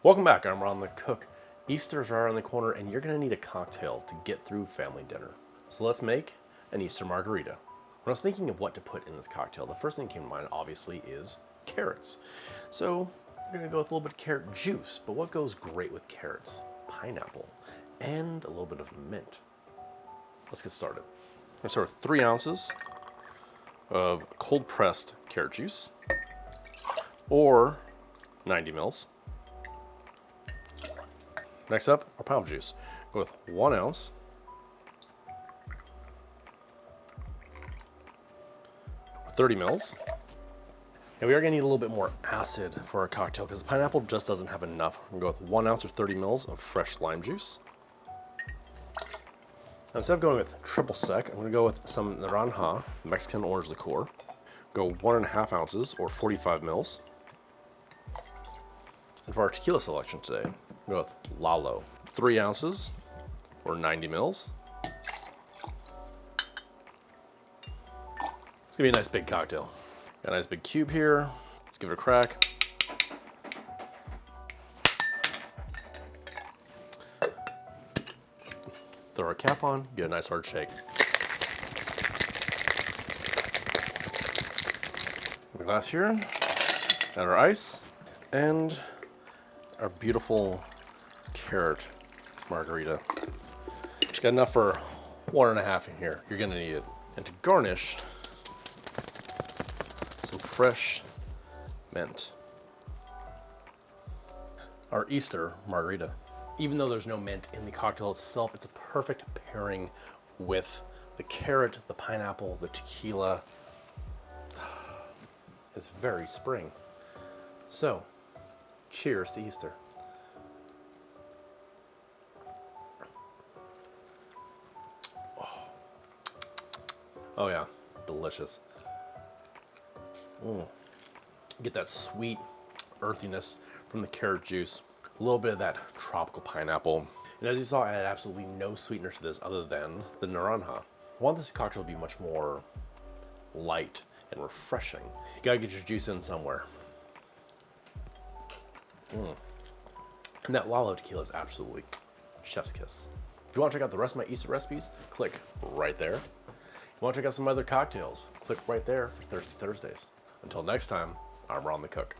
Welcome back, I'm Ron the Cook. Easter's right around the corner and you're gonna need a cocktail to get through family dinner. So let's make an Easter margarita. When I was thinking of what to put in this cocktail, the first thing that came to mind obviously is carrots. So we're gonna go with a little bit of carrot juice, but what goes great with carrots? Pineapple and a little bit of mint. Let's get started. I'm gonna start with 3 ounces of cold pressed carrot juice or 90 mils. Next up, our pineapple juice. Go with 1 ounce. $30 mils. And we are gonna need a little bit more acid for our cocktail because the pineapple just doesn't have enough. We're gonna go with 1 ounce or 30 mils of fresh lime juice. Now, instead of going with triple sec, I'm gonna go with some naranja, Mexican orange liqueur. Go 1.5 ounces or 45 mils. And for our tequila selection today, we'll go with LALO. 3 ounces or 90 mils. It's gonna be a nice big cocktail. Got a nice big cube here. Let's give it a crack. Throw our cap on, get a nice hard shake. The glass here, add our ice, and our beautiful carrot margarita. Just got enough for 1.5 in here. You're gonna need it. And to garnish, some fresh mint. Our Easter margarita. Even though there's no mint in the cocktail itself, it's a perfect pairing with the carrot, the pineapple, the tequila. It's very spring. So, cheers to Easter. Oh yeah, delicious. Get that sweet earthiness from the carrot juice. A little bit of that tropical pineapple. And as you saw, I had absolutely no sweetener to this other than the naranja. I want this cocktail to be much more light and refreshing. You gotta get your juice in somewhere. And that LALO Tequila is absolutely chef's kiss. If you want to check out the rest of my Easter recipes, click right there. If you want to check out some other cocktails, click right there for Thirsty Thursdays. Until next time, I'm Ron the Cook.